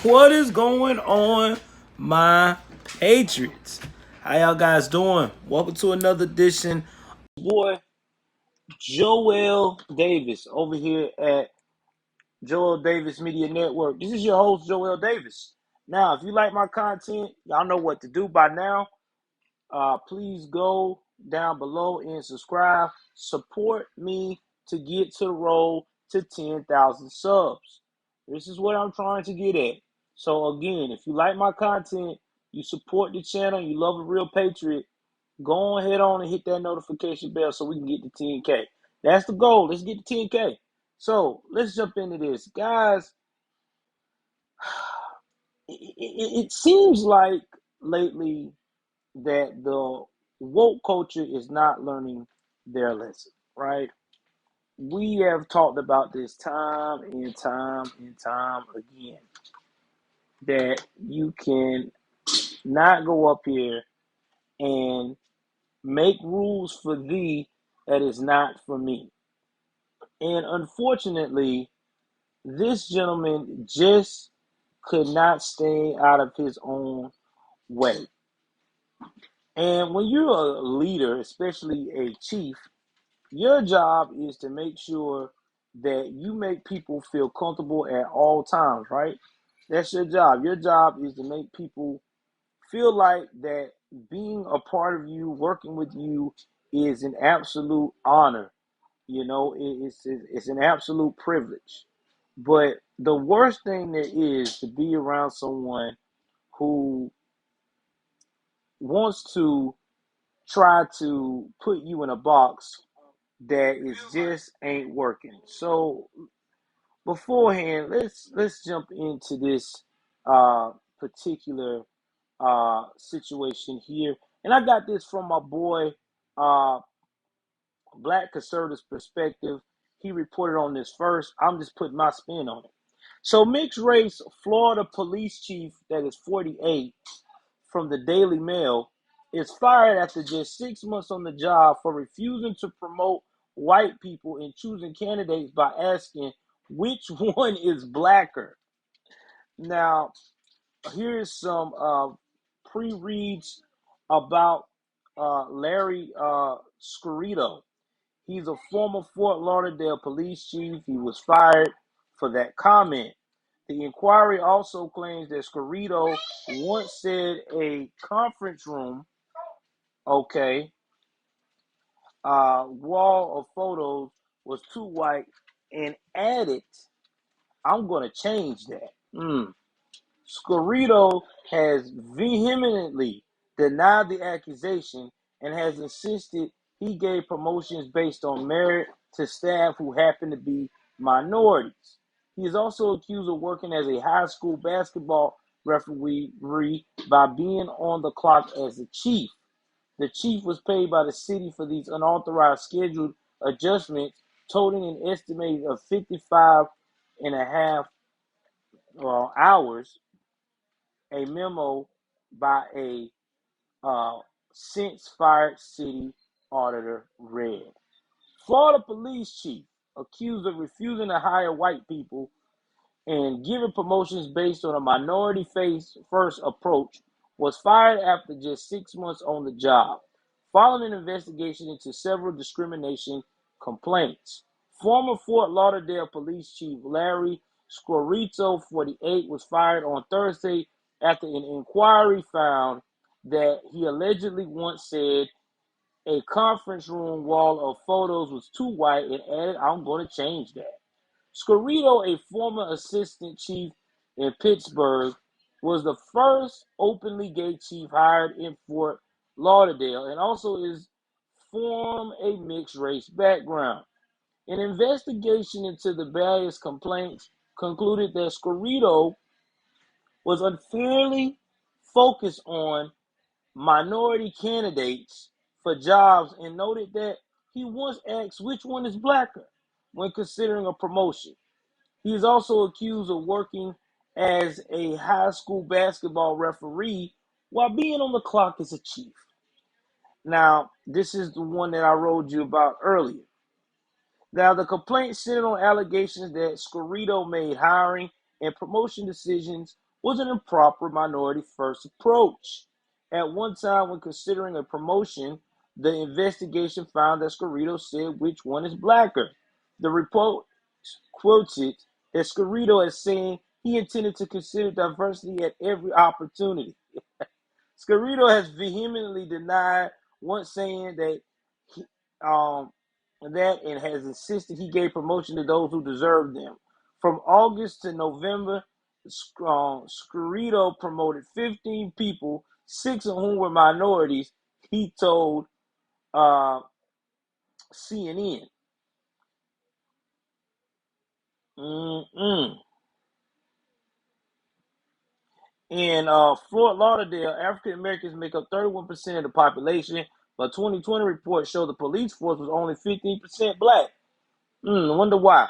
What is going on, my Patriots? How y'all guys doing? Welcome to another edition. Boy, Joel Davis over here at Joel Davis Media Network. This is your host, Joel Davis. Now, if you like my content, y'all know what to do by now. Please go down below and subscribe. Support me to get to the road to 10,000 subs. This is what I'm trying to get at. So again, if you like my content, you support the channel, you love a real patriot, go ahead on and hit that notification bell so we can get to 10K. That's the goal. Let's get to 10K. So let's jump into this. Guys, it seems like lately that the woke culture is not learning their lesson, right? We have talked about this time and time and time again that you can not go up here and make rules for thee that is not for me. And unfortunately, this gentleman just could not stay out of his own way. And when you're a leader, especially a chief, your job is to make sure that you make people feel comfortable at all times, right? That's your job. Your job is to make people feel like that being a part of you, working with you, is an absolute honor. You know, it's an absolute privilege. But the worst thing there is to be around someone who wants to try to put you in a box that is just ain't working. So beforehand, let's jump into this particular situation here. And I got this from my boy uh Black Conservatives Perspective. He reported on this first. I'm just putting my spin on it. So mixed race Florida police chief that is 48 from the Daily Mail is fired after just 6 months on the job for refusing to promote white people in choosing candidates by asking which one is blacker. Now, here's some pre-reads about Larry Scorito. He's a former Fort Lauderdale police chief. He was fired for that comment. The inquiry also claims that Scorito once said a conference room, okay, wall of photos was too white and added, I'm going to change that. Scorito has vehemently denied the accusation and has insisted he gave promotions based on merit to staff who happen to be minorities. He is also accused of working as a high school basketball referee by being on the clock as a chief. The chief was paid by the city for these unauthorized scheduled adjustments, totaling an estimated of 55 and a half hours. A memo by a since fired city auditor read. Florida police chief accused of refusing to hire white people and giving promotions based on a minority face first approach was fired after just 6 months on the job, following an investigation into several discrimination complaints. Former Fort Lauderdale Police Chief Larry Scorito, 48, was fired on Thursday after an inquiry found that he allegedly once said a conference room wall of photos was too white and added, I'm going to change that. Scorito, a former assistant chief in Pittsburgh, was the first openly gay chief hired in Fort Lauderdale and also is from a mixed race background. An investigation into the various complaints concluded that Scorito was unfairly focused on minority candidates for jobs and noted that he once asked which one is blacker when considering a promotion. He is also accused of working as a high school basketball referee while being on the clock as a chief. Now, this is the one that I wrote you about earlier. Now, the complaint centered on allegations that Scorito made hiring and promotion decisions was an improper minority first approach. At one time, when considering a promotion, the investigation found that Scarito said which one is blacker. The report quoted Escurito as saying he intended to consider diversity at every opportunity. Scarito has vehemently denied once saying that he, um, that and has insisted he gave promotion to those who deserved them. From August to November, Scarito promoted 15 people, 6 of whom were minorities, he told uh, CNN. Mm-mm. In Fort Lauderdale, African Americans make up 31% of the population, but 2020 reports show the police force was only 15% black. Wonder why.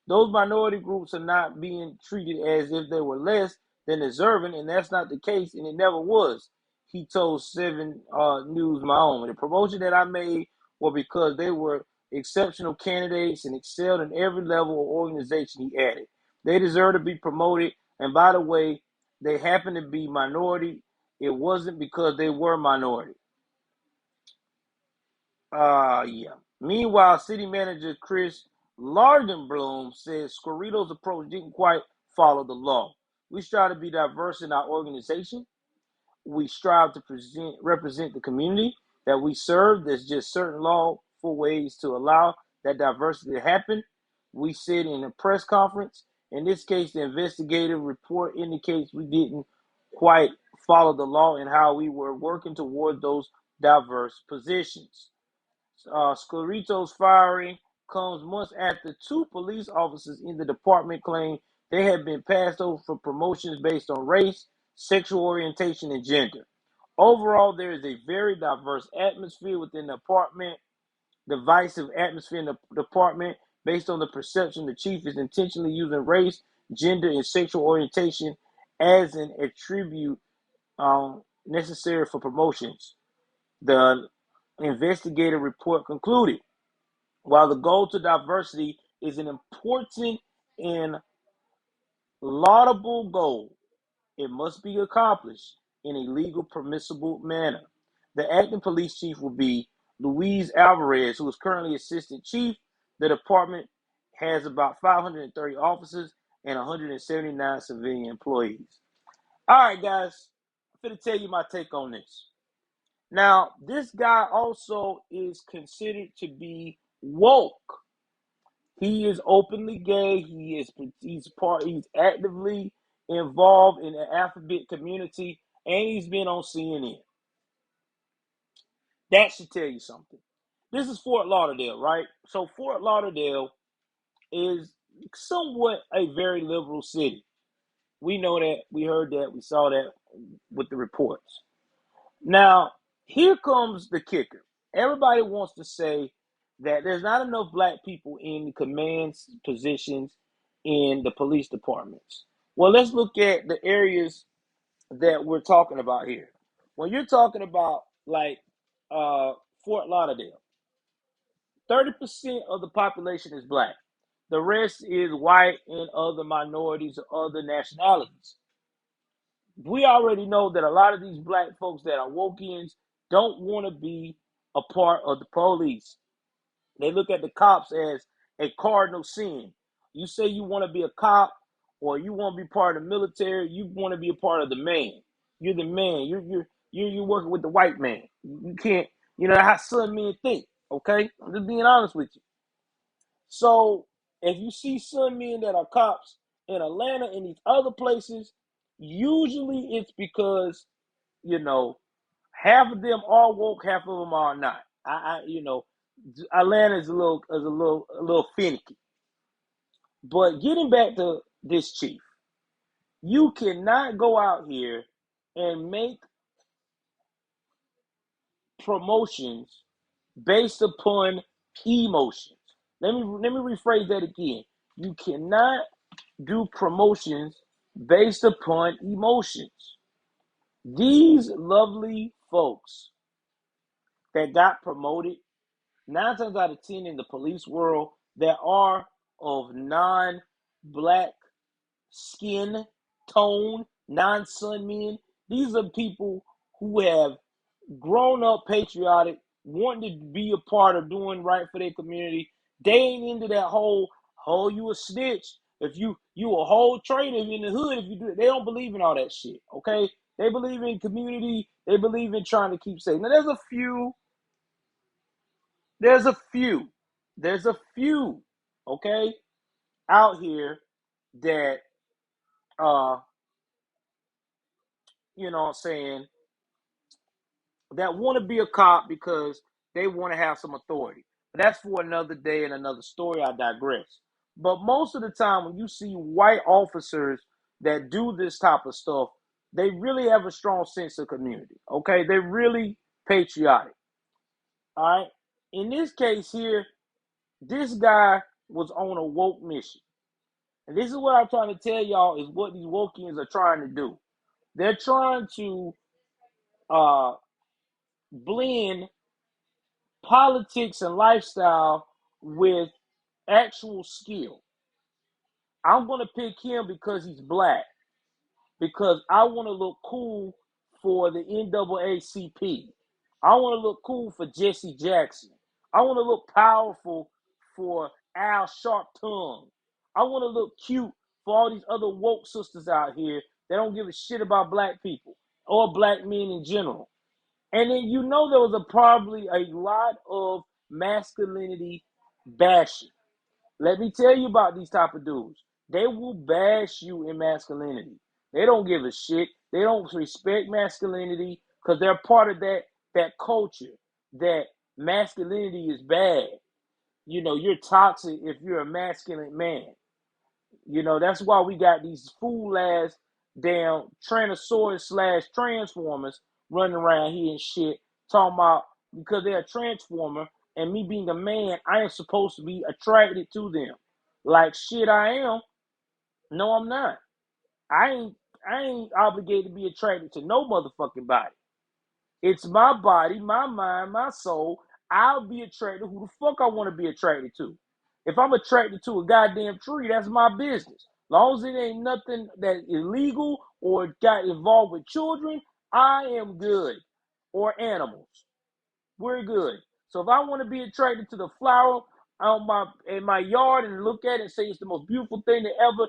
Those minority groups are not being treated as if they were less than deserving, and that's not the case, and it never was. He told 7 News My Own. The promotion that I made were because they were exceptional candidates and excelled in every level of organization, he added. They deserve to be promoted, and by the way, they happen to be minority. It wasn't because they were minority. Yeah. Meanwhile, city manager Chris Lardenblum says Scorrito's approach didn't quite follow the law. We strive to be diverse in our organization. We strive to represent the community that we serve. There's just certain lawful ways to allow that diversity to happen. We said in a press conference. In this case, the investigative report indicates we didn't quite follow the law and how we were working toward those diverse positions. Scorrito's firing comes months after 2 police officers in the department claimed they had been passed over for promotions based on race, sexual orientation, and gender. Overall, there is a very diverse atmosphere within the department, divisive atmosphere in the department based on the perception the chief is intentionally using race, gender, and sexual orientation as an attribute necessary for promotions. The investigative report concluded. While the goal to diversity is an important and laudable goal, it must be accomplished in a legal permissible manner. The acting police chief will be Luis Alvarez, who is currently assistant chief. The department has about 530 officers and 179 civilian employees. All right, guys, I'm going to tell you my take on this. Now, this guy also is considered to be woke. He is openly gay. He's actively involved in the alphabet community, and he's been on CNN. That should tell you something. This is Fort Lauderdale, right? So Fort Lauderdale is somewhat a very liberal city. We know that. We heard that. We saw that with the reports. Now, here comes the kicker. Everybody wants to say that there's not enough black people in the command positions in the police departments. Well, let's look at the areas that we're talking about here. When you're talking about like Fort Lauderdale, 30% of the population is black. The rest is white and other minorities or other nationalities. We already know that a lot of these black folks that are woke-ins don't want to be a part of the police. They look at the cops as a cardinal sin. You say you want to be a cop or you want to be part of the military, you want to be a part of the man. You're the man. You're working with the white man. You can't, how some men think, okay? I'm just being honest with you. So if you see some men that are cops in Atlanta and these other places, usually it's because, you know, half of them are woke, half of them are not. Atlanta is a little finicky. But getting back to this chief, you cannot go out here and make promotions based upon emotions. Let me rephrase that again. You cannot do promotions based upon emotions. These lovely folks that got promoted, 9 times out of 10 in the police world, that are of non-black skin tone, non-son men. These are people who have grown up patriotic, wanting to be a part of doing right for their community. They ain't into that whole, oh, you a snitch. If you a whole traitor in the hood, if you do it, they don't believe in all that shit. Okay, they believe in community. They believe in trying to keep safe. Now there's a few. There's a few. Okay, out here that you know what I'm saying, that want to be a cop because they want to have some authority. But that's for another day and another story. I digress. But most of the time, when you see white officers that do this type of stuff, they really have a strong sense of community. Okay, they're really patriotic. All right. In this case here, this guy was on a woke mission. And this is what I'm trying to tell y'all is what these wokians are trying to do. They're trying to uh, blend politics and lifestyle with actual skill. I'm going to pick him because he's black, because I want to look cool for the NAACP. I want to look cool for Jesse Jackson. I want to look powerful for Al Sharpton. I want to look cute for all these other woke sisters out here that don't give a shit about black people or black men in general. And then you know there was probably a lot of masculinity bashing. Let me tell you about these type of dudes. They will bash you in masculinity. They don't give a shit. They don't respect masculinity because they're part of that culture that masculinity is bad. You know, you're toxic if you're a masculine man. You know, that's why we got these fool ass damn Tyrannosaurus slash Transformers running around here and shit, talking about because they're a Transformer and me being a man, I am supposed to be attracted to them. Like shit I am. No, I'm not. I ain't obligated to be attracted to no motherfucking body. It's my body, my mind, my soul. I'll be attracted to who the fuck I want to be attracted to. If I'm attracted to a goddamn tree, that's my business. As long as it ain't nothing that illegal or got involved with children, I am good. Or animals. We're good. So if I want to be attracted to the flower in my yard and look at it and say it's the most beautiful thing that ever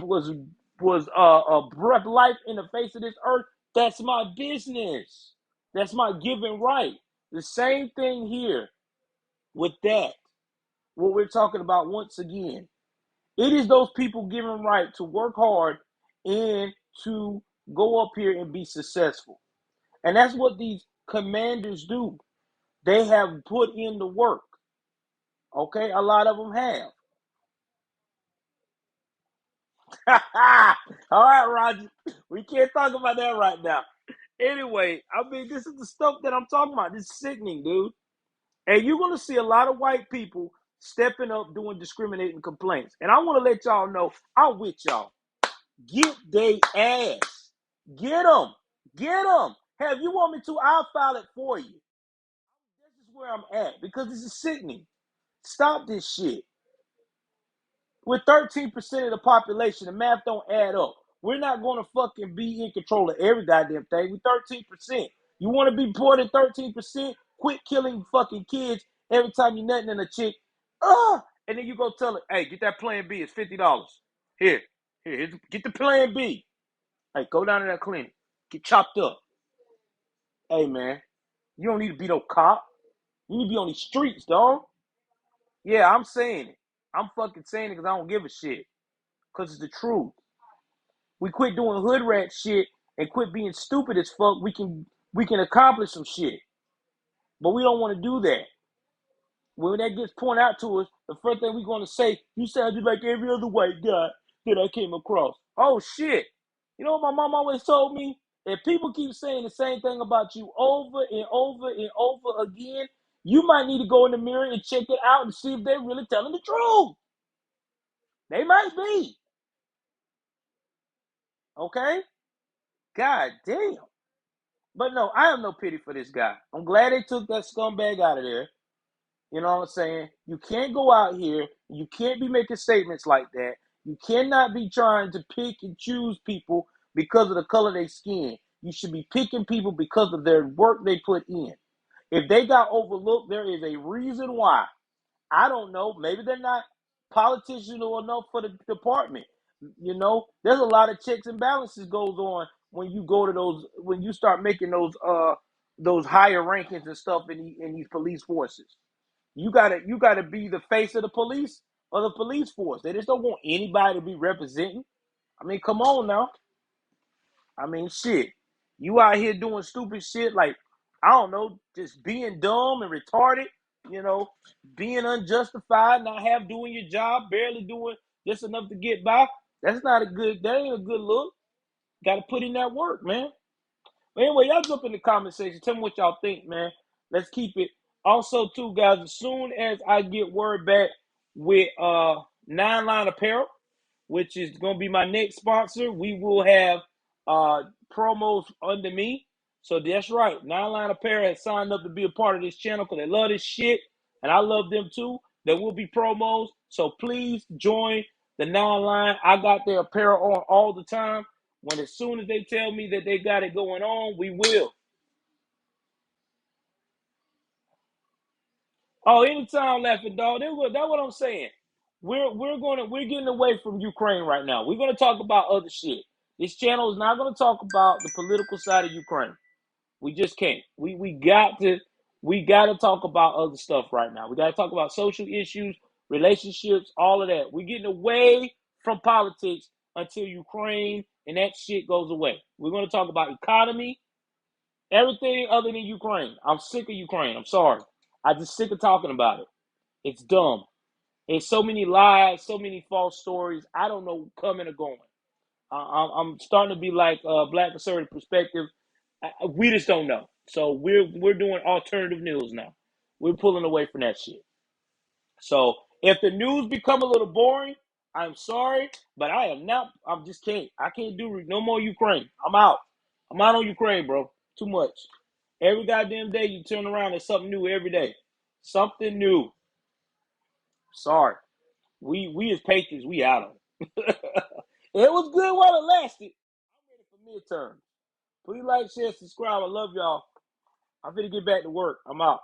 was a breath life in the face of this earth, that's my business. That's my given right. The same thing here with that. What we're talking about once again. It is those people given right to work hard and to go up here and be successful. And that's what these commanders do. They have put in the work. Okay, a lot of them have. All right, Roger. We can't talk about that right now. Anyway, I mean, this is the stuff that I'm talking about. This is sickening, dude. And you're going to see a lot of white people stepping up doing discriminating complaints. And I want to let y'all know, I'm with y'all. Get they ass. Get them. Get them. Hey, if you want me to, I'll file it for you. This is where I'm at because this is sickening. Stop this shit. With 13% of the population, the math don't add up. We're not going to fucking be in control of every goddamn thing. With 13%. You want to be more than 13%? Quit killing fucking kids every time you're nutting in a chick. And then you go tell her, hey, get that plan B. It's $50. Here, get the plan B. Hey, go down to that clinic. Get chopped up. Hey, man, you don't need to be no cop. You need to be on these streets, dog. Yeah, I'm saying it. I'm fucking saying it because I don't give a shit. Because it's the truth. We quit doing hood rat shit and quit being stupid as fuck. We can accomplish some shit. But we don't want to do that. When that gets pointed out to us, the first thing we're going to say, you sounded like every other white guy that I came across. Oh, shit. You know what my mom always told me? If people keep saying the same thing about you over and over and over again, you might need to go in the mirror and check it out and see if they're really telling the truth. They might be. Okay? God damn. But no, I have no pity for this guy. I'm glad they took that scumbag out of there. You know what I'm saying? You can't go out here. You can't be making statements like that. You cannot be trying to pick and choose people because of the color of their skin. You should be picking people because of their work they put in. If they got overlooked, there is a reason why. I don't know. Maybe they're not politicians enough for the department. There's a lot of checks and balances goes on when you go to those, when you start making those higher rankings and stuff in these police forces. You gotta be the face of the police or the police force. They just don't want anybody to be representing. I mean, come on now. I mean, shit. You out here doing stupid shit like, I don't know, just being dumb and retarded, being unjustified, not have doing your job, barely doing just enough to get by. That ain't a good look. Got to put in that work, man. But anyway, y'all jump in the comment section. Tell me what y'all think, man. Let's keep it. Also, too, guys, as soon as I get word back with Nine Line Apparel, which is going to be my next sponsor, we will have promos under me. So that's right. Nine Line Apparel has signed up to be a part of this channel because they love this shit, and I love them too. There will be promos. So please join the Nine Line. I got their apparel on all the time. As soon as they tell me that they got it going on, we will. Oh, anytime, laughing dog. That's what I'm saying. We're getting away from Ukraine right now. We're gonna talk about other shit. This channel is not gonna talk about the political side of Ukraine. We just can't. We got to talk about other stuff right now. We got to talk about social issues, relationships, all of that. We're getting away from politics until Ukraine and that shit goes away. We're going to talk about economy, everything other than Ukraine. I'm sick of Ukraine. I'm sorry. I'm just sick of talking about it. It's dumb. It's so many lies, so many false stories. I don't know coming or going. I'm starting to be like Black Conservative Perspective. We just don't know. So we're doing alternative news now. We're pulling away from that shit. So if the news become a little boring, I'm sorry, but I am not. I'm just can't. I can't do no more Ukraine. I'm out. I'm out on Ukraine, bro. Too much. Every goddamn day you turn around, there's something new every day. Something new. Sorry. We as patriots, we out on it. It was good while it lasted. I'm ready for midterms. Please like, share, subscribe. I love y'all. I'm finna get back to work. I'm out.